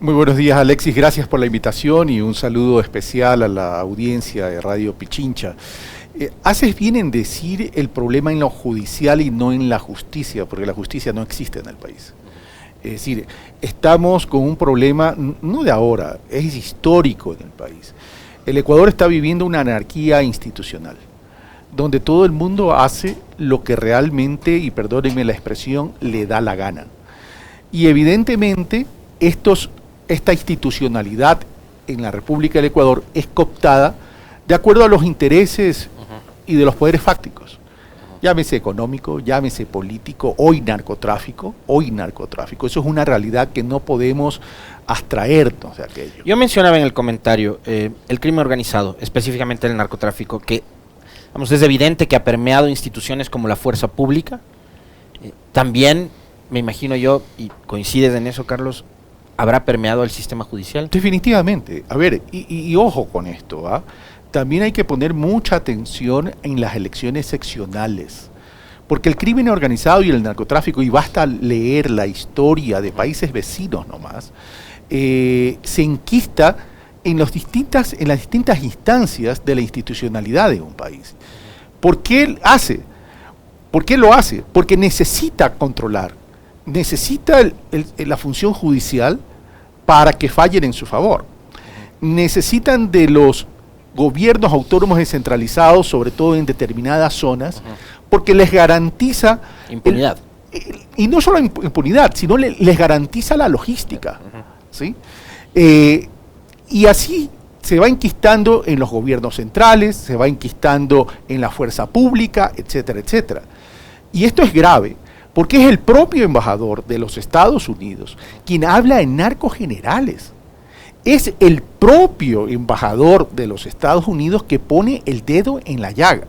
Muy buenos días, Alexis, gracias por la invitación y un saludo especial a la audiencia de Radio Pichincha. Haces bien en decir el problema en lo judicial y no en la justicia, porque la justicia no existe en el país. Es decir, estamos con un problema no de ahora, es histórico en el país. El Ecuador está viviendo una anarquía institucional, donde todo el mundo hace lo que realmente, y perdónenme la expresión, le da la gana. Y evidentemente esta institucionalidad en la República del Ecuador es cooptada de acuerdo a los intereses y de los poderes fácticos. Llámese económico, llámese político, hoy narcotráfico. Eso es una realidad que no podemos abstraernos de aquello. Yo mencionaba en el comentario el crimen organizado, específicamente el narcotráfico, que es evidente que ha permeado instituciones como la fuerza pública. También, me imagino yo, y coincides en eso, Carlos, ¿habrá permeado el sistema judicial? Definitivamente. A ver, y ojo con esto, ¿ah? También hay que poner mucha atención en las elecciones seccionales, porque el crimen organizado y el narcotráfico, y basta leer la historia de países vecinos nomás, se enquista en las distintas instancias de la institucionalidad de un país. ¿Por qué lo hace? Porque necesita controlar, necesita la función judicial para que fallen en su favor. Necesitan de los gobiernos autónomos descentralizados, sobre todo en determinadas zonas, porque les garantiza impunidad. Y no solo impunidad, sino les garantiza la logística. ¿Sí? Y así se va enquistando en los gobiernos centrales, se va enquistando en la fuerza pública, etcétera, etcétera. Y esto es grave, porque es el propio embajador de los Estados Unidos quien habla en narcogenerales. Es el propio embajador de los Estados Unidos que pone el dedo en la llaga.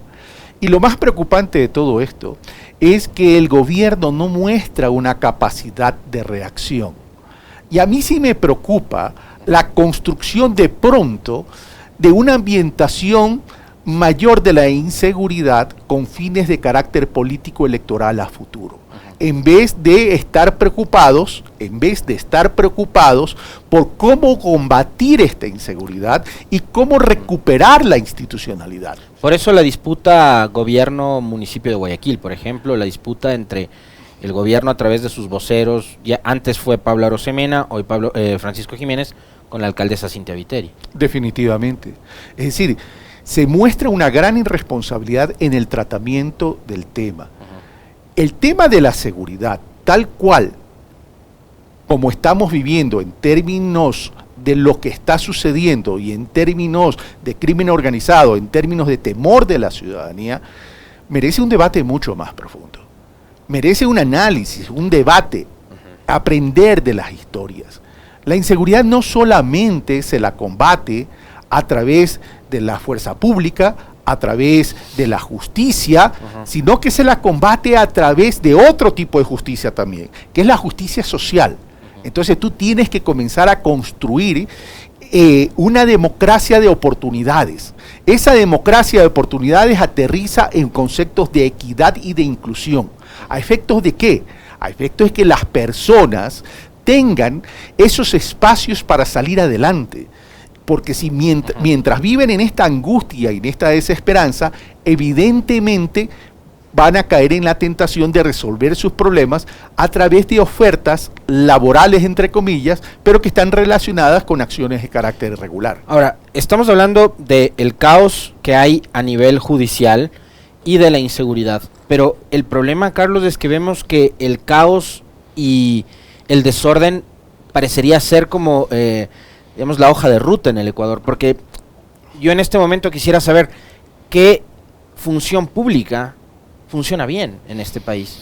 Y lo más preocupante de todo esto es que el gobierno no muestra una capacidad de reacción. Y a mí sí me preocupa la construcción de pronto de una ambientación mayor de la inseguridad con fines de carácter político electoral a futuro. En vez de estar preocupados por cómo combatir esta inseguridad y cómo recuperar la institucionalidad. Por eso la disputa gobierno-municipio de Guayaquil, por ejemplo, la disputa entre el gobierno a través de sus voceros, ya antes fue Pablo Arosemena, hoy Francisco Jiménez, con la alcaldesa Cintia Viteri. Definitivamente. Es decir, se muestra una gran irresponsabilidad en el tratamiento del tema. El tema de la seguridad, tal cual como estamos viviendo en términos de lo que está sucediendo y en términos de crimen organizado, en términos de temor de la ciudadanía, merece un debate mucho más profundo. Merece un análisis, un debate, aprender de las historias. La inseguridad no solamente se la combate a través de la fuerza pública, a través de la justicia, sino que se la combate a través de otro tipo de justicia también, que es la justicia social. Entonces tú tienes que comenzar a construir una democracia de oportunidades. Esa democracia de oportunidades aterriza en conceptos de equidad y de inclusión. ¿A efectos de qué? A efectos de que las personas tengan esos espacios para salir adelante. Porque si mientras viven en esta angustia y en esta desesperanza, evidentemente van a caer en la tentación de resolver sus problemas a través de ofertas laborales, entre comillas, pero que están relacionadas con acciones de carácter regular. Ahora, estamos hablando del caos que hay a nivel judicial y de la inseguridad, pero el problema, Carlos, es que vemos que el caos y el desorden parecería ser como digamos, la hoja de ruta en el Ecuador, porque yo en este momento quisiera saber qué función pública funciona bien en este país.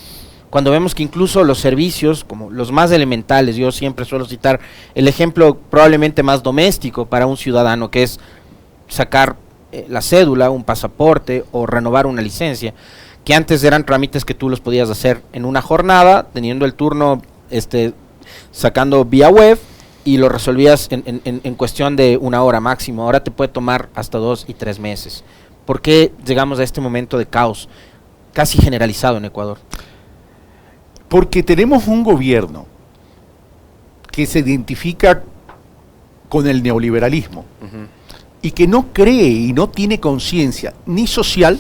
Cuando vemos que incluso los servicios, como los más elementales, yo siempre suelo citar el ejemplo probablemente más doméstico para un ciudadano, que es sacar la cédula, un pasaporte o renovar una licencia, que antes eran trámites que tú los podías hacer en una jornada, teniendo el turno sacando vía web, y lo resolvías en cuestión de una hora máximo. Ahora te puede tomar hasta 2 y 3 meses. ¿Por qué llegamos a este momento de caos casi generalizado en Ecuador? Porque tenemos un gobierno que se identifica con el neoliberalismo, Ujú. y que no cree y no tiene conciencia ni social,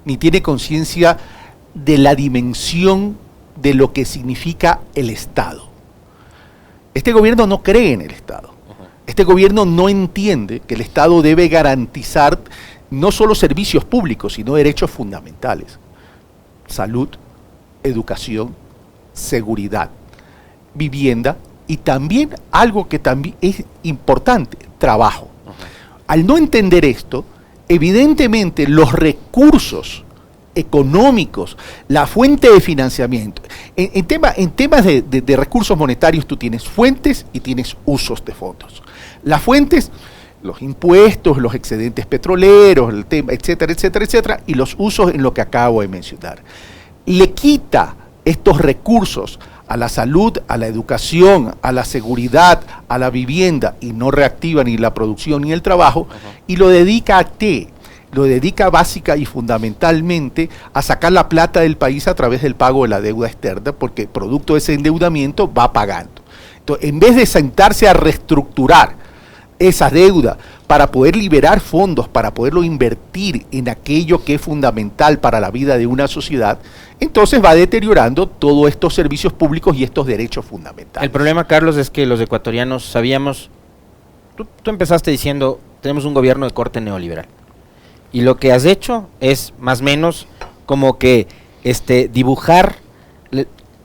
ni tiene conciencia de la dimensión de lo que significa el Estado. Este gobierno no cree en el Estado. Este gobierno no entiende que el Estado debe garantizar no solo servicios públicos, sino derechos fundamentales: salud, educación, seguridad, vivienda y también algo que también es importante: trabajo. Al no entender esto, evidentemente los recursos económicos, la fuente de financiamiento, en temas de recursos monetarios tú tienes fuentes y tienes usos de fondos. Las fuentes, los impuestos, los excedentes petroleros, el tema, etcétera, etcétera, etcétera, y los usos en lo que acabo de mencionar. Le quita estos recursos a la salud, a la educación, a la seguridad, a la vivienda, y no reactiva ni la producción ni el trabajo, y lo dedica a qué. Lo dedica básica y fundamentalmente a sacar la plata del país a través del pago de la deuda externa, porque producto de ese endeudamiento va pagando. Entonces, en vez de sentarse a reestructurar esa deuda para poder liberar fondos, para poderlo invertir en aquello que es fundamental para la vida de una sociedad, entonces va deteriorando todos estos servicios públicos y estos derechos fundamentales. El problema, Carlos, es que los ecuatorianos sabíamos, tú empezaste diciendo, tenemos un gobierno de corte neoliberal. Y lo que has hecho es más o menos como que dibujar,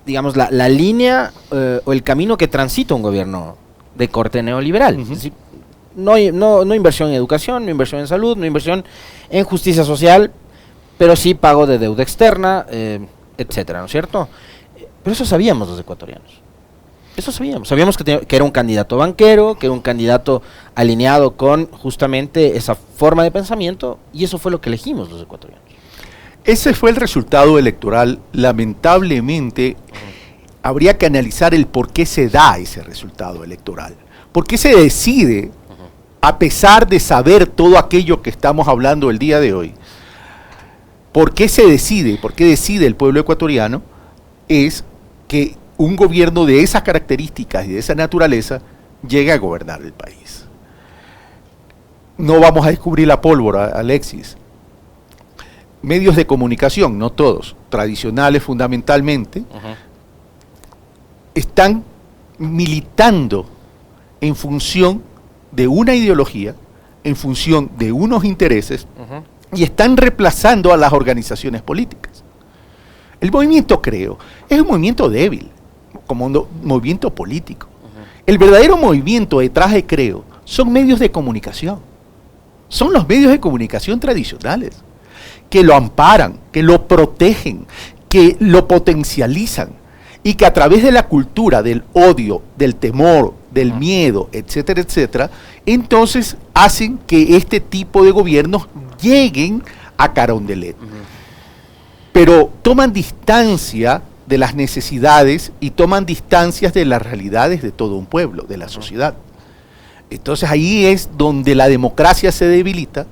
digamos, la línea o el camino que transita un gobierno de corte neoliberal. Es decir, no inversión en educación, no inversión en salud, no inversión en justicia social, pero sí pago de deuda externa, etcétera, ¿no es cierto? Pero eso sabíamos los ecuatorianos. Eso sabíamos que era un candidato banquero, que era un candidato alineado con justamente esa forma de pensamiento, y eso fue lo que elegimos los ecuatorianos. Ese fue el resultado electoral. Lamentablemente, habría que analizar el por qué se da ese resultado electoral. ¿Por qué se decide, a pesar de saber todo aquello que estamos hablando el día de hoy? ¿Por qué se decide? ¿Por qué decide el pueblo ecuatoriano? Es que un gobierno de esas características y de esa naturaleza llegue a gobernar el país. No vamos a descubrir la pólvora, Alexis. Medios de comunicación, no todos, tradicionales fundamentalmente, están militando en función de una ideología, en función de unos intereses, y están reemplazando a las organizaciones políticas. El movimiento Creo es un movimiento débil, como un movimiento político. El verdadero movimiento detrás de Creo son medios de comunicación. Son los medios de comunicación tradicionales, que lo amparan, que lo protegen, que lo potencializan, y que a través de la cultura del odio, del temor, del miedo, etcétera, etcétera, entonces hacen que este tipo de gobiernos lleguen a Carondelet. Pero toman distancia de las necesidades y toman distancias de las realidades de todo un pueblo, de la sociedad. Entonces ahí es donde la democracia se debilita,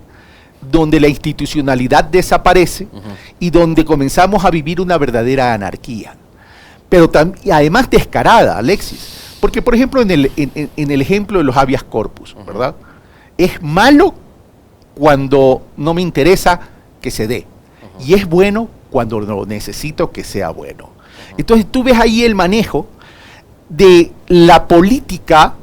donde la institucionalidad desaparece y donde comenzamos a vivir una verdadera anarquía. Pero además descarada, Alexis, porque por ejemplo en el ejemplo de los habeas corpus, ¿verdad? Es malo cuando no me interesa que se dé, y es bueno cuando lo necesito que sea bueno. Entonces tú ves ahí el manejo de la política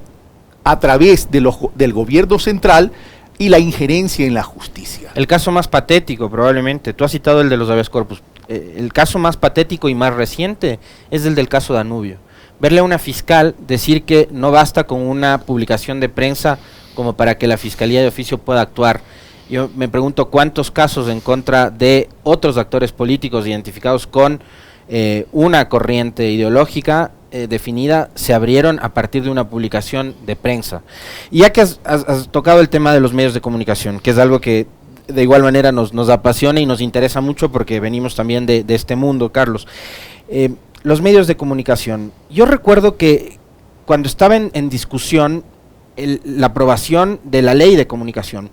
a través del gobierno central y la injerencia en la justicia. El caso más patético probablemente, tú has citado el de los habeas corpus, el caso más patético y más reciente es el del caso Danubio. Verle a una fiscal decir que no basta con una publicación de prensa como para que la Fiscalía de Oficio pueda actuar. Yo me pregunto cuántos casos en contra de otros actores políticos identificados con una corriente ideológica definida se abrieron a partir de una publicación de prensa. Y ya que has tocado el tema de los medios de comunicación, que es algo que de igual manera nos apasiona y nos interesa mucho porque venimos también de este mundo, Carlos. Los medios de comunicación. Yo recuerdo que cuando estaba en discusión la aprobación de la ley de comunicación,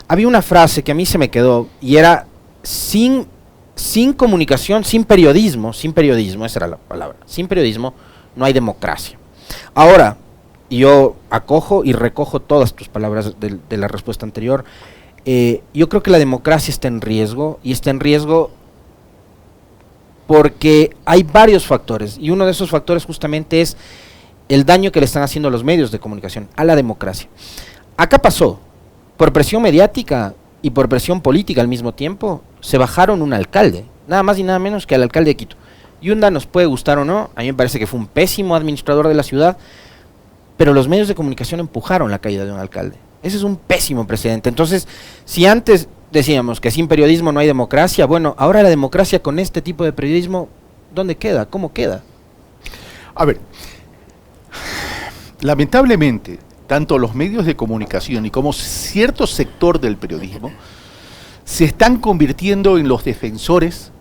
había una frase que a mí se me quedó y era sin comunicación, sin periodismo, esa era la palabra, sin periodismo no hay democracia. Ahora, y yo acojo y recojo todas tus palabras de la respuesta anterior, yo creo que la democracia está en riesgo, y está en riesgo porque hay varios factores, y uno de esos factores justamente es el daño que le están haciendo los medios de comunicación a la democracia. Acá pasó, por presión mediática y por presión política al mismo tiempo, se bajaron un alcalde, nada más y nada menos que al alcalde de Quito. Yunda nos puede gustar o no, a mí me parece que fue un pésimo administrador de la ciudad, pero los medios de comunicación empujaron la caída de un alcalde. Ese es un pésimo precedente. Entonces, si antes decíamos que sin periodismo no hay democracia, bueno, ahora la democracia con este tipo de periodismo, ¿dónde queda? ¿Cómo queda? A ver, lamentablemente, tanto los medios de comunicación y como cierto sector del periodismo se están convirtiendo en los defensores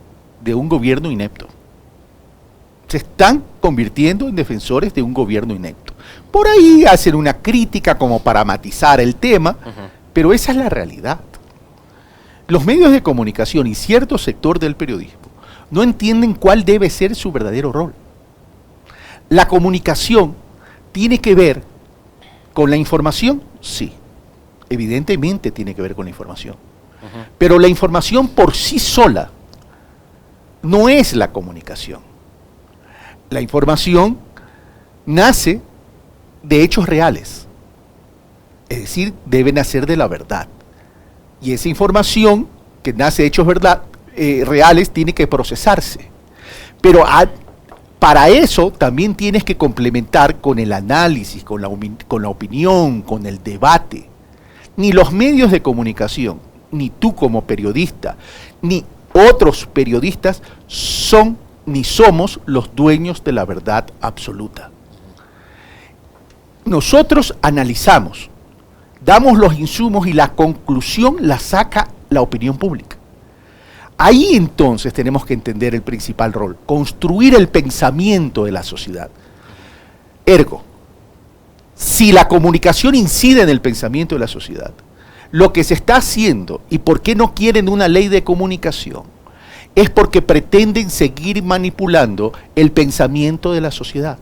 de un gobierno inepto. Se están convirtiendo en defensores de un gobierno inepto. Por ahí hacen una crítica como para matizar el tema, pero esa es la realidad. Los medios de comunicación y cierto sector del periodismo no entienden cuál debe ser su verdadero rol. La comunicación tiene que ver con la información, sí, evidentemente tiene que ver con la información, pero la información por sí sola no es la comunicación. La información nace de hechos reales, es decir, debe nacer de la verdad. Y esa información que nace de hechos reales tiene que procesarse. Pero para eso también tienes que complementar con el análisis, con la opinión, con el debate. Ni los medios de comunicación, ni tú como periodista, ni otros periodistas son ni somos los dueños de la verdad absoluta. Nosotros analizamos, damos los insumos y la conclusión la saca la opinión pública. Ahí entonces tenemos que entender el principal rol, construir el pensamiento de la sociedad. Ergo, si la comunicación incide en el pensamiento de la sociedad, lo que se está haciendo, y por qué no quieren una ley de comunicación, es porque pretenden seguir manipulando el pensamiento de la sociedad.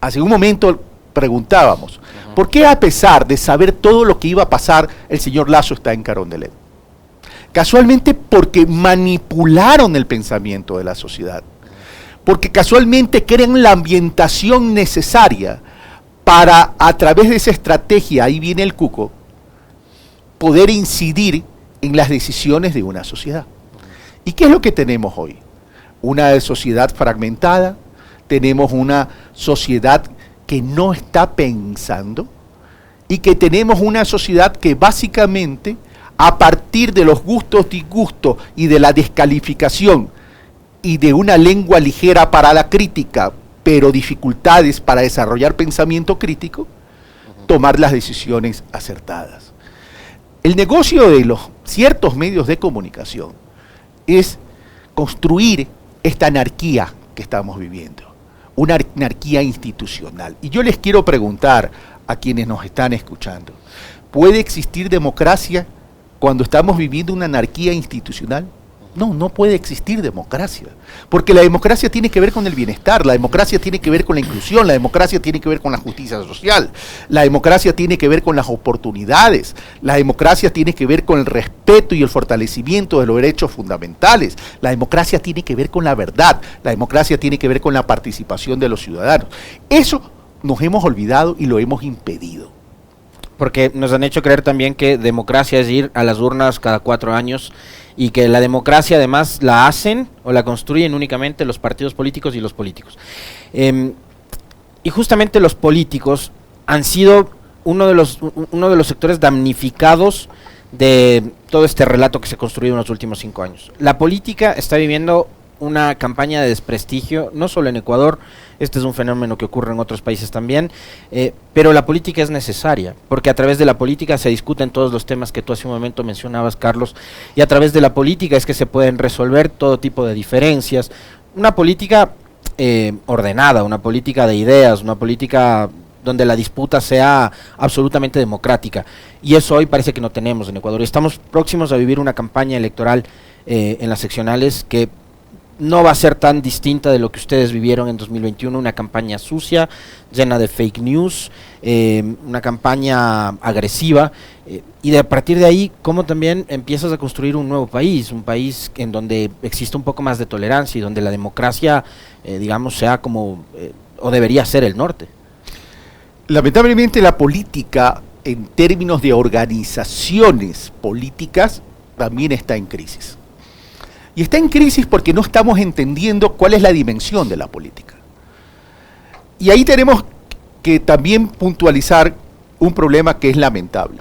Hace un momento preguntábamos, ¿por qué a pesar de saber todo lo que iba a pasar, el señor Lasso está en Carondelet? Casualmente porque manipularon el pensamiento de la sociedad, porque casualmente crean la ambientación necesaria para, a través de esa estrategia, ahí viene el cuco, poder incidir en las decisiones de una sociedad. ¿Y qué es lo que tenemos hoy? Una sociedad fragmentada, tenemos una sociedad que no está pensando y que tenemos una sociedad que básicamente, a partir de los gustos, disgustos y de la descalificación y de una lengua ligera para la crítica, pero dificultades para desarrollar pensamiento crítico, tomar las decisiones acertadas. El negocio de los ciertos medios de comunicación es construir esta anarquía que estamos viviendo, una anarquía institucional. Y yo les quiero preguntar a quienes nos están escuchando, ¿puede existir democracia cuando estamos viviendo una anarquía institucional? No, no puede existir democracia, porque la democracia tiene que ver con el bienestar, la democracia tiene que ver con la inclusión, la democracia tiene que ver con la justicia social, la democracia tiene que ver con las oportunidades, la democracia tiene que ver con el respeto y el fortalecimiento de los derechos fundamentales, la democracia tiene que ver con la verdad, la democracia tiene que ver con la participación de los ciudadanos. Eso nos hemos olvidado y lo hemos impedido. Porque nos han hecho creer también que democracia es ir a las urnas cada 4 años y que la democracia además la hacen o la construyen únicamente los partidos políticos y los políticos. Y justamente los políticos han sido uno de los sectores damnificados de todo este relato que se ha construido en los últimos 5 años. La política está viviendo una campaña de desprestigio, no solo en Ecuador, este es un fenómeno que ocurre en otros países también, pero la política es necesaria, porque a través de la política se discuten todos los temas que tú hace un momento mencionabas, Carlos, y a través de la política es que se pueden resolver todo tipo de diferencias, una política ordenada, una política de ideas, una política donde la disputa sea absolutamente democrática, y eso hoy parece que no tenemos en Ecuador. Estamos próximos a vivir una campaña electoral en las seccionales que no va a ser tan distinta de lo que ustedes vivieron en 2021, una campaña sucia, llena de fake news, una campaña agresiva, y a partir de ahí, ¿cómo también empiezas a construir un nuevo país? Un país en donde existe un poco más de tolerancia y donde la democracia, digamos, sea como, o debería ser el norte. Lamentablemente la política, en términos de organizaciones políticas, también está en crisis. Y está en crisis porque no estamos entendiendo cuál es la dimensión de la política. Y ahí tenemos que también puntualizar un problema que es lamentable.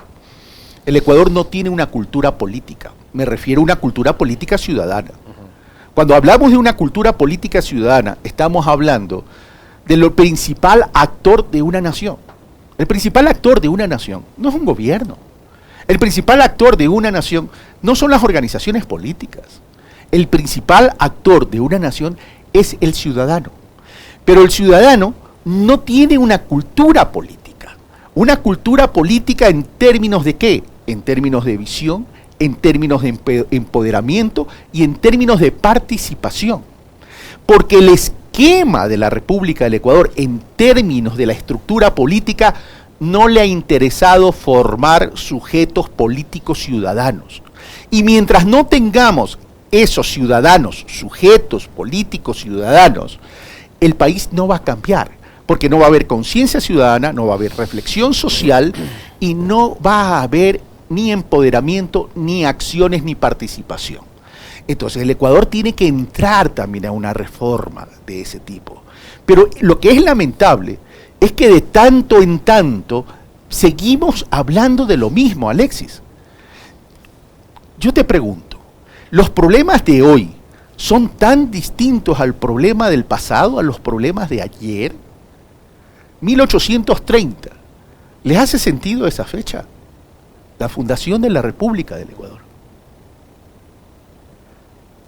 El Ecuador no tiene una cultura política, me refiero a una cultura política ciudadana. Cuando hablamos de una cultura política ciudadana, estamos hablando de lo principal actor de una nación. El principal actor de una nación no es un gobierno. El principal actor de una nación no son las organizaciones políticas. El principal actor de una nación es el ciudadano. Pero el ciudadano no tiene una cultura política. Una cultura política en términos de ¿qué? En términos de visión, en términos de empoderamiento y en términos de participación. Porque el esquema de la República del Ecuador en términos de la estructura política no le ha interesado formar sujetos políticos ciudadanos. Y mientras no tengamos esos ciudadanos, sujetos políticos ciudadanos, el país no va a cambiar, porque no va a haber conciencia ciudadana, no va a haber reflexión social y no va a haber ni empoderamiento, ni acciones, ni participación. Entonces el Ecuador tiene que entrar también a una reforma de ese tipo. Pero lo que es lamentable es que de tanto en tanto seguimos hablando de lo mismo, Alexis. Yo te pregunto, ¿los problemas de hoy son tan distintos al problema del pasado, a los problemas de ayer? 1830, ¿les hace sentido esa fecha? La fundación de la República del Ecuador.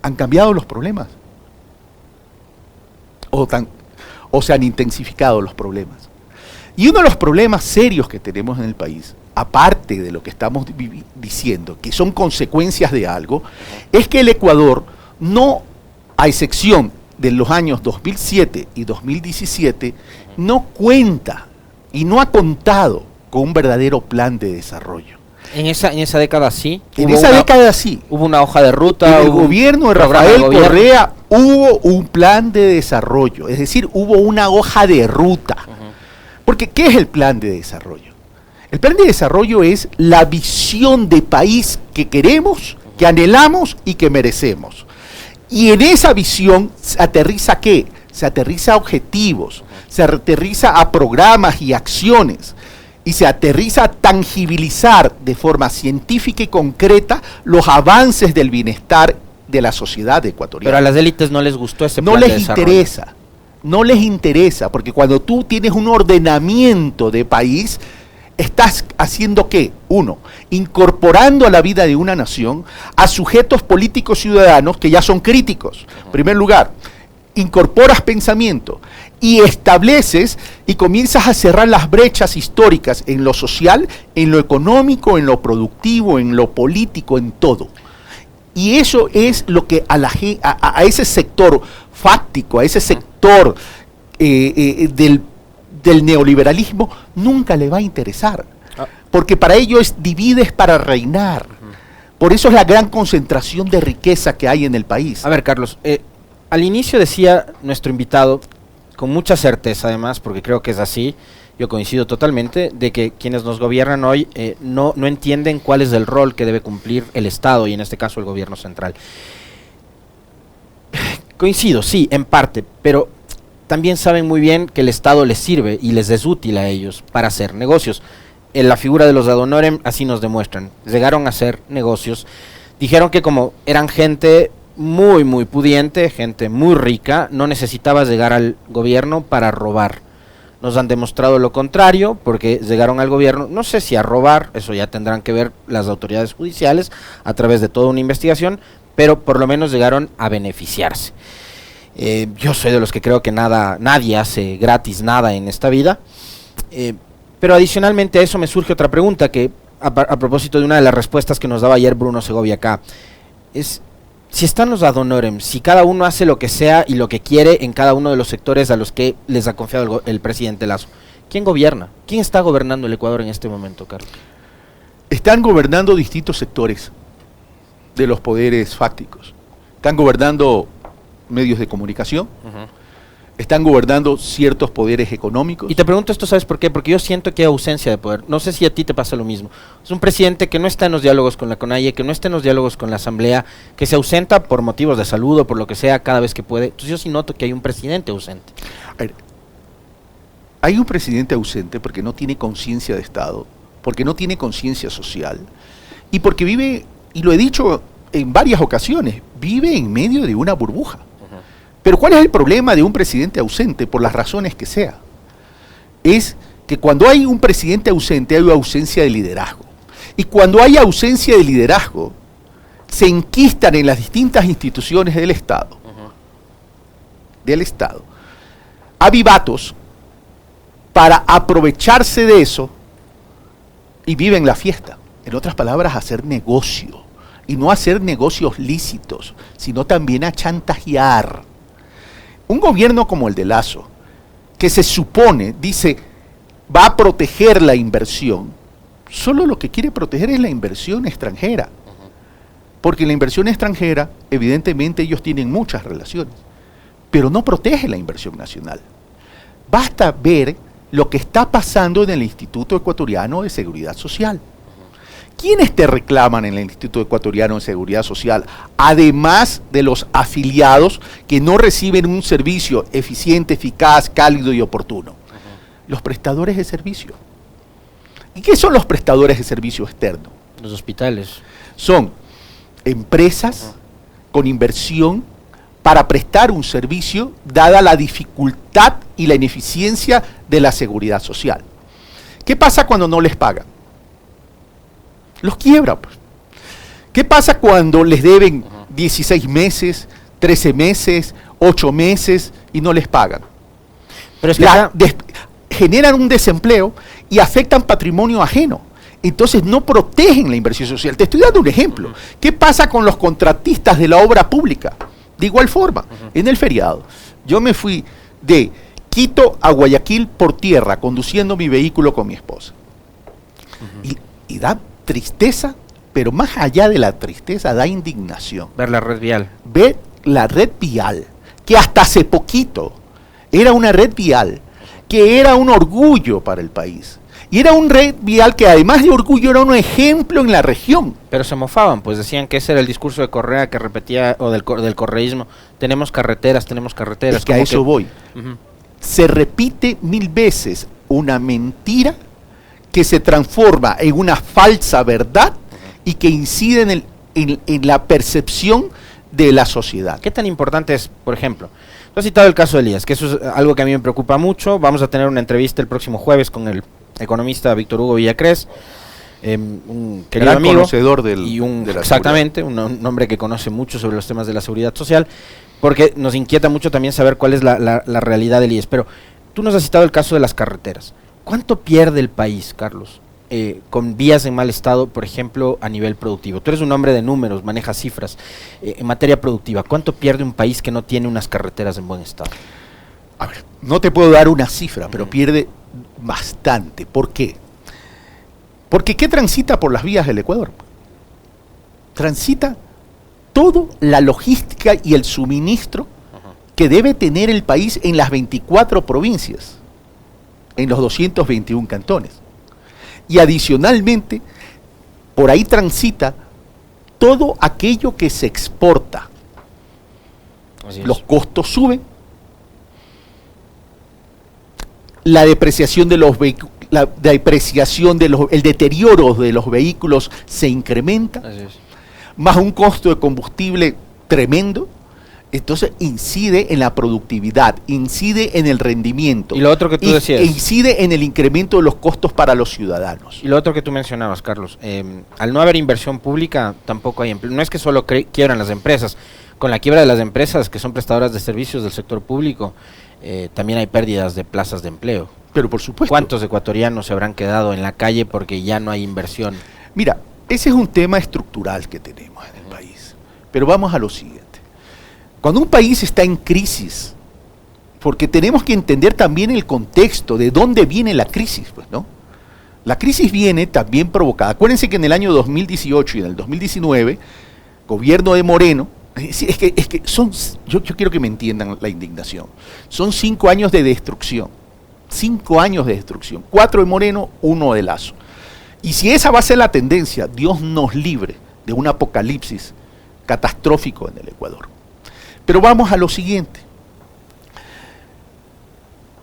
¿Han cambiado los problemas? ¿O se han intensificado los problemas? Y uno de los problemas serios que tenemos en el país, aparte de lo que estamos diciendo, que son consecuencias de algo, es que el Ecuador no, a excepción de los años 2007 y 2017, no cuenta y no ha contado con un verdadero plan de desarrollo. En esa década sí. En esa década sí. Hubo una hoja de ruta. En el gobierno de Rafael Correa hubo un plan de desarrollo, es decir, hubo una hoja de ruta. Porque, ¿qué es el plan de desarrollo? El plan de desarrollo es la visión de país que queremos, que anhelamos y que merecemos. Y en esa visión se aterriza ¿qué? Se aterriza a objetivos, se aterriza a programas y acciones. Y se aterriza a tangibilizar de forma científica y concreta los avances del bienestar de la sociedad ecuatoriana. Pero a las élites no les gustó ese plan de desarrollo. No les interesa, porque cuando tú tienes un ordenamiento de país, estás haciendo ¿qué? Uno, incorporando a la vida de una nación a sujetos políticos ciudadanos que ya son críticos. En primer lugar, incorporas pensamiento y estableces y comienzas a cerrar las brechas históricas en lo social, en lo económico, en lo productivo, en lo político, en todo. Y eso es lo que a ese sector fáctico, a ese sector del neoliberalismo nunca le va a interesar. Porque para ello divides para reinar. Por eso es la gran concentración de riqueza que hay en el país. A ver, Carlos, al inicio decía nuestro invitado, con mucha certeza además, porque creo que es así, yo coincido totalmente, de que quienes nos gobiernan hoy no entienden cuál es el rol que debe cumplir el Estado y en este caso el gobierno central. Coincido, sí, en parte, pero también saben muy bien que el Estado les sirve y les es útil a ellos para hacer negocios. En la figura de los ad honorem así nos demuestran. Llegaron a hacer negocios, dijeron que como eran gente muy, muy pudiente, gente muy rica, no necesitaba llegar al gobierno para robar. Nos han demostrado lo contrario, porque llegaron al gobierno, no sé si a robar, eso ya tendrán que ver las autoridades judiciales a través de toda una investigación, pero por lo menos llegaron a beneficiarse. Yo soy de los que creo que nadie hace gratis nada en esta vida, pero adicionalmente a eso me surge otra pregunta, que a propósito de una de las respuestas que nos daba ayer Bruno Segovia acá, es si están los ad honorem, si cada uno hace lo que sea y lo que quiere en cada uno de los sectores a los que les ha confiado el presidente Lasso, ¿quién gobierna? ¿Quién está gobernando el Ecuador en este momento, Carlos? Están gobernando distintos sectores de los poderes fácticos. Están gobernando medios de comunicación, están gobernando ciertos poderes económicos. Y te pregunto esto, ¿sabes por qué? Porque yo siento que hay ausencia de poder. No sé si a ti te pasa lo mismo. Es un presidente que no está en los diálogos con la CONAIE, que no está en los diálogos con la Asamblea, que se ausenta por motivos de salud o por lo que sea cada vez que puede. Entonces yo sí noto que hay un presidente ausente. A ver, hay un presidente ausente porque no tiene conciencia de Estado, porque no tiene conciencia social y porque vive, y lo he dicho en varias ocasiones, vive en medio de una burbuja. Pero ¿cuál es el problema de un presidente ausente, por las razones que sea? Es que cuando hay un presidente ausente hay ausencia de liderazgo. Y cuando hay ausencia de liderazgo, se enquistan en las distintas instituciones del Estado, avivatos para aprovecharse de eso y viven la fiesta. En otras palabras, hacer negocio. Y no hacer negocios lícitos, sino también a chantajear. Un gobierno como el de Lasso, que se supone, dice, va a proteger la inversión, solo lo que quiere proteger es la inversión extranjera. Porque la inversión extranjera, evidentemente ellos tienen muchas relaciones, pero no protege la inversión nacional. Basta ver lo que está pasando en el Instituto Ecuatoriano de Seguridad Social. ¿Quiénes te reclaman en el Instituto Ecuatoriano de Seguridad Social? Además de los afiliados que no reciben un servicio eficiente, eficaz, cálido y oportuno. Los prestadores de servicio. ¿Y qué son los prestadores de servicio externo? Los hospitales. Son empresas con inversión para prestar un servicio dada la dificultad y la ineficiencia de la seguridad social. ¿Qué pasa cuando no les pagan? Los quiebra, pues. ¿Qué pasa cuando les deben 16 meses, 13 meses, 8 meses y no les pagan? Pero es que generan un desempleo y afectan patrimonio ajeno. Entonces no protegen la inversión social. Te estoy dando un ejemplo. ¿Qué pasa con los contratistas de la obra pública? De igual forma, en el feriado, yo me fui de Quito a Guayaquil por tierra, conduciendo mi vehículo con mi esposa. Y da tristeza, pero más allá de la tristeza da indignación. Ver la red vial. Ver la red vial, que hasta hace poquito era una red vial, que era un orgullo para el país. Y era un red vial que además de orgullo era un ejemplo en la región. Pero se mofaban, pues decían que ese era el discurso de Correa que repetía, o del correísmo, tenemos carreteras. Es que a eso voy. Se repite 1000 veces una mentira que se transforma en una falsa verdad y que incide en la percepción de la sociedad. ¿Qué tan importante es, por ejemplo? Tú has citado el caso de Elías, que eso es algo que a mí me preocupa mucho. Vamos a tener una entrevista el próximo jueves con el economista Víctor Hugo Villacrés, un querido gran amigo conocedor de la exactamente, un hombre que conoce mucho sobre los temas de la seguridad social, porque nos inquieta mucho también saber cuál es la realidad del IES. Pero tú nos has citado el caso de las carreteras. ¿Cuánto pierde el país, Carlos, con vías en mal estado, por ejemplo, a nivel productivo? Tú eres un hombre de números, manejas cifras. En materia productiva, ¿cuánto pierde un país que no tiene unas carreteras en buen estado? A ver, no te puedo dar una cifra, pero pierde bastante. ¿Por qué? Porque ¿qué transita por las vías del Ecuador? Transita toda la logística y el suministro que debe tener el país en las 24 provincias, en los 221 cantones. Y adicionalmente, por ahí transita todo aquello que se exporta. Los costos suben, la depreciación de los vehículos, el deterioro de los vehículos se incrementa, más un costo de combustible tremendo. Entonces incide en la productividad, incide en el rendimiento. Y lo otro que tú decías. Incide en el incremento de los costos para los ciudadanos. Y lo otro que tú mencionabas, Carlos, al no haber inversión pública tampoco hay empleo. No es que solo quiebran las empresas. Con la quiebra de las empresas que son prestadoras de servicios del sector público, también hay pérdidas de plazas de empleo. Pero por supuesto. ¿Cuántos ecuatorianos se habrán quedado en la calle porque ya no hay inversión? Mira, ese es un tema estructural que tenemos en el país. Pero vamos a lo siguiente. Cuando un país está en crisis, porque tenemos que entender también el contexto de dónde viene la crisis, pues, ¿no? La crisis viene también provocada. Acuérdense que en el año 2018 y en el 2019, gobierno de Moreno, yo quiero que me entiendan la indignación. Son 5 años de destrucción. 5 años de destrucción. 4 de Moreno, 1 de Lasso. Y si esa va a ser la tendencia, Dios nos libre de un apocalipsis catastrófico en el Ecuador. Pero vamos a lo siguiente.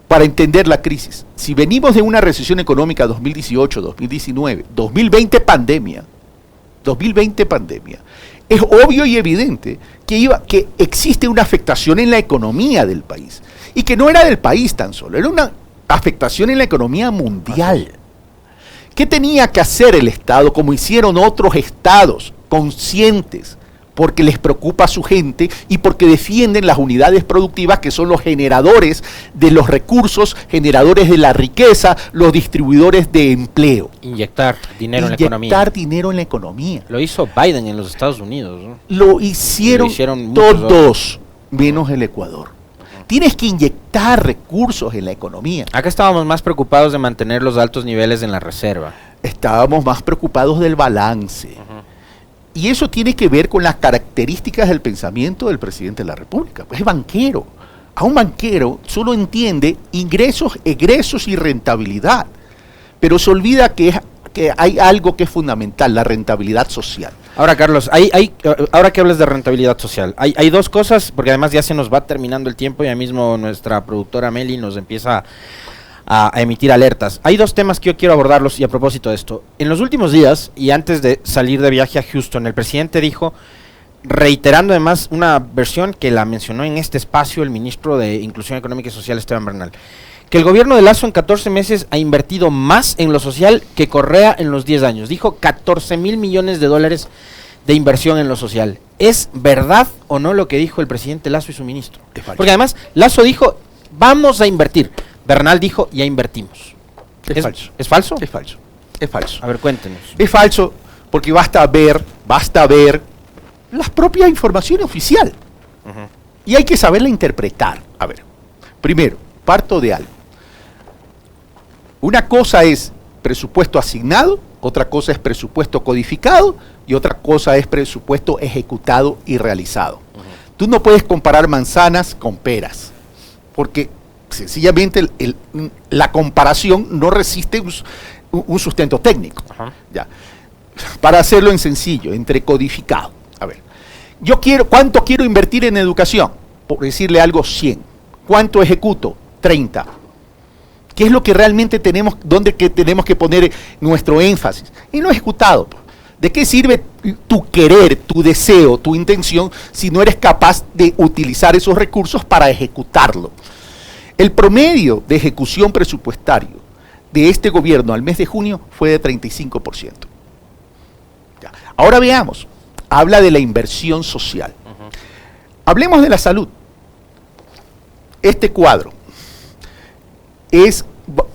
Para entender la crisis, si venimos de una recesión económica 2018, 2019, 2020 pandemia, es obvio y evidente que existe una afectación en la economía del país, y que no era del país tan solo, era una afectación en la economía mundial. ¿Qué tenía que hacer el Estado, como hicieron otros estados conscientes, porque les preocupa a su gente y porque defienden las unidades productivas, que son los generadores de los recursos, generadores de la riqueza, los distribuidores de empleo? Inyectar dinero en la economía. Inyectar dinero en la economía. Lo hizo Biden en los Estados Unidos, ¿no? Lo hicieron todos, menos el Ecuador. Tienes que inyectar recursos en la economía. Acá estábamos más preocupados de mantener los altos niveles en la reserva. Estábamos más preocupados del balance. Y eso tiene que ver con las características del pensamiento del presidente de la República. Pues es banquero. A un banquero solo entiende ingresos, egresos y rentabilidad. Pero se olvida que hay algo que es fundamental, la rentabilidad social. Ahora, Carlos, ahora que hablas de rentabilidad social, hay dos cosas, porque además ya se nos va terminando el tiempo, ya mismo nuestra productora Meli nos empieza a emitir alertas. Hay dos temas que yo quiero abordarlos, y a propósito de esto. En los últimos días, y antes de salir de viaje a Houston, el presidente dijo, reiterando además una versión que la mencionó en este espacio el ministro de Inclusión Económica y Social, Esteban Bernal, que el gobierno de Lasso en 14 meses ha invertido más en lo social que Correa en los 10 años. Dijo 14,000 millones de dólares de inversión en lo social. ¿Es verdad o no lo que dijo el presidente Lasso y su ministro? Porque además Lasso dijo, vamos a invertir. Bernal dijo, ya invertimos. ¿Es falso? ¿Es falso? Es falso. Es falso. A ver, cuéntenos. Es falso porque basta ver la propia información oficial. Y hay que saberla interpretar. A ver, primero, parto de algo. Una cosa es presupuesto asignado, otra cosa es presupuesto codificado y otra cosa es presupuesto ejecutado y realizado. Tú no puedes comparar manzanas con peras, porque sencillamente la comparación no resiste un sustento técnico. Ya. Para hacerlo en sencillo, entre codificado. A ver, ¿cuánto quiero invertir en educación? Por decirle algo, 100. ¿Cuánto ejecuto? 30. ¿Qué es lo que realmente tenemos, dónde que tenemos que poner nuestro énfasis? En lo ejecutado. ¿De qué sirve tu querer, tu deseo, tu intención, si no eres capaz de utilizar esos recursos para ejecutarlo? El promedio de ejecución presupuestario de este gobierno al mes de junio fue de 35%. Ya. Ahora veamos, habla de la inversión social. Hablemos de la salud. Este cuadro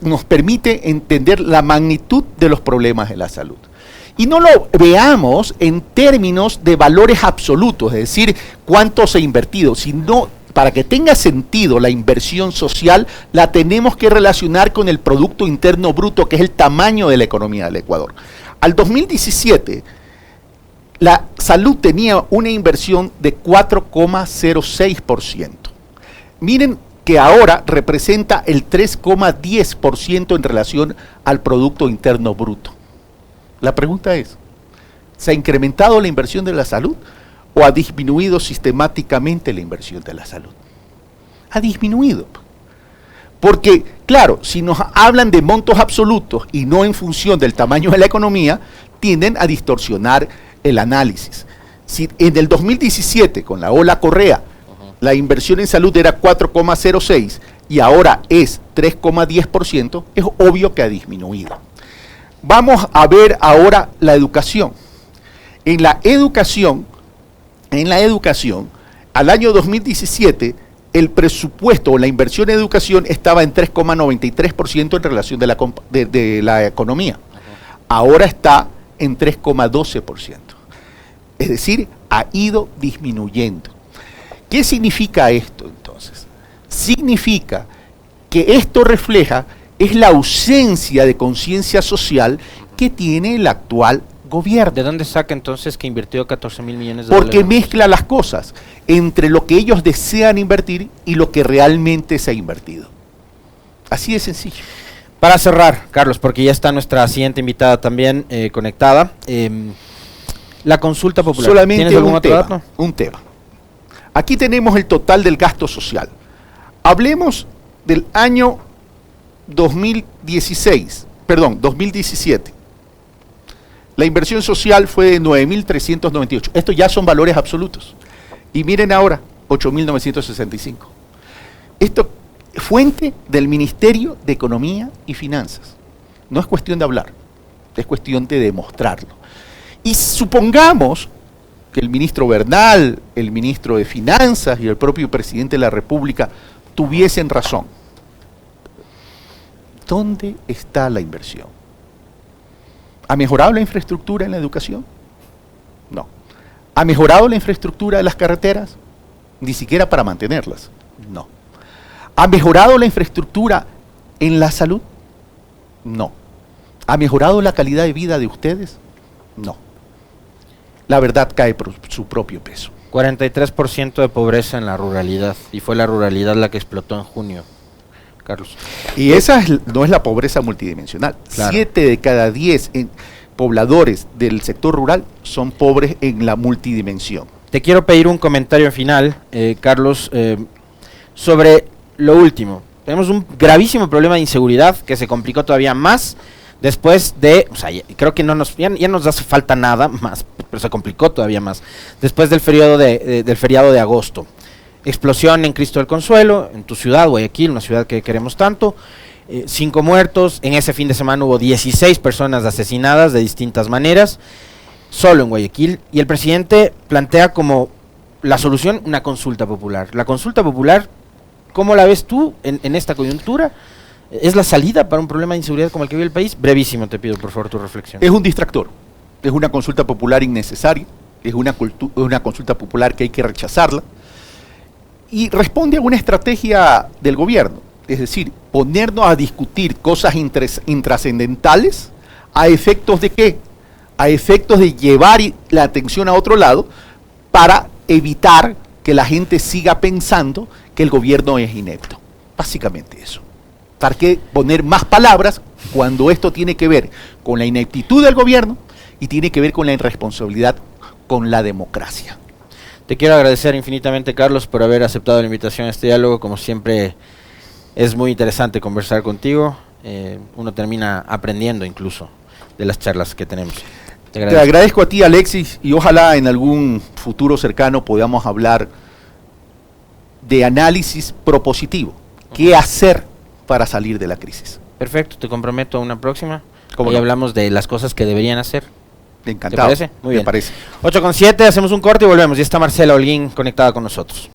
nos permite entender la magnitud de los problemas de la salud. Y no lo veamos en términos de valores absolutos, es decir, cuánto se ha invertido, sino para que tenga sentido la inversión social, la tenemos que relacionar con el Producto Interno Bruto, que es el tamaño de la economía del Ecuador. Al 2017, la salud tenía una inversión de 4,06%. Miren que ahora representa el 3,10% en relación al Producto Interno Bruto. La pregunta es, ¿se ha incrementado la inversión de la salud o ha disminuido sistemáticamente la inversión de la salud? Ha disminuido. Porque, claro, si nos hablan de montos absolutos y no en función del tamaño de la economía, tienden a distorsionar el análisis. Si en el 2017, con la ola Correa, la inversión en salud era 4,06 y ahora es 3,10%, es obvio que ha disminuido. Vamos a ver ahora la educación. En la educación, al año 2017, el presupuesto o la inversión en educación estaba en 3,93% en relación de la economía. Ahora está en 3,12%. Es decir, ha ido disminuyendo. ¿Qué significa esto entonces? Significa que esto refleja es la ausencia de conciencia social que tiene el actual gobierno. ¿De dónde saca entonces que invirtió 14.000 millones de Porque dólares? mezcla las cosas entre lo que ellos desean invertir y lo que realmente se ha invertido. Así de sencillo. Para cerrar, Carlos, porque ya está nuestra siguiente invitada también conectada, la consulta popular. Solamente ¿Tienes algún otro dato? un tema. Aquí tenemos el total del gasto social. Hablemos del año 2017. La inversión social fue de 9.398. Estos ya son valores absolutos. Y miren ahora, 8.965. Esto, fuente del Ministerio de Economía y Finanzas. No es cuestión de hablar, es cuestión de demostrarlo. Y supongamos que el ministro Bernal, el ministro de Finanzas y el propio presidente de la República tuviesen razón. ¿Dónde está la inversión? ¿Ha mejorado la infraestructura en la educación? No. ¿Ha mejorado la infraestructura de las carreteras? Ni siquiera para mantenerlas. No. ¿Ha mejorado la infraestructura en la salud? No. ¿Ha mejorado la calidad de vida de ustedes? No. La verdad cae por su propio peso. 43% de pobreza en la ruralidad, y fue la ruralidad la que explotó en junio, Carlos. Y esa no es la pobreza multidimensional. Claro. 7 de cada 10 pobladores del sector rural son pobres en la multidimensión. Te quiero pedir un comentario final, Carlos, sobre lo último. Tenemos un gravísimo problema de inseguridad que se complicó todavía más después de, o sea, creo que ya nos hace falta nada más, pero se complicó todavía más, después del feriado de agosto. Explosión en Cristo del Consuelo, en tu ciudad, Guayaquil, una ciudad que queremos tanto, 5 muertos, en ese fin de semana hubo 16 personas asesinadas de distintas maneras, solo en Guayaquil, y el presidente plantea como la solución una consulta popular. La consulta popular, ¿cómo la ves tú en esta coyuntura? ¿Es la salida para un problema de inseguridad como el que vive el país? Brevísimo, te pido por favor tu reflexión. Es un distractor, es una consulta popular innecesaria, es una consulta popular que hay que rechazarla, y responde a una estrategia del gobierno, es decir, ponernos a discutir cosas intrascendentales a efectos de ¿qué? A efectos de llevar la atención a otro lado para evitar que la gente siga pensando que el gobierno es inepto. Básicamente eso. ¿Para qué poner más palabras cuando esto tiene que ver con la ineptitud del gobierno y tiene que ver con la irresponsabilidad con la democracia? Te quiero agradecer infinitamente, Carlos, por haber aceptado la invitación a este diálogo. Como siempre, es muy interesante conversar contigo. Uno termina aprendiendo incluso de las charlas que tenemos. Te agradezco a ti, Alexis, y ojalá en algún futuro cercano podamos hablar de análisis propositivo. ¿Qué hacer para salir de la crisis? Perfecto, te comprometo a una próxima. ¿Cómo Hoy no? hablamos de las cosas que deberían hacer. Encantado. ¿Te parece? Muy bien. Me parece. 8:07, hacemos un corte y volvemos. Ya está Marcela Holguín conectada con nosotros.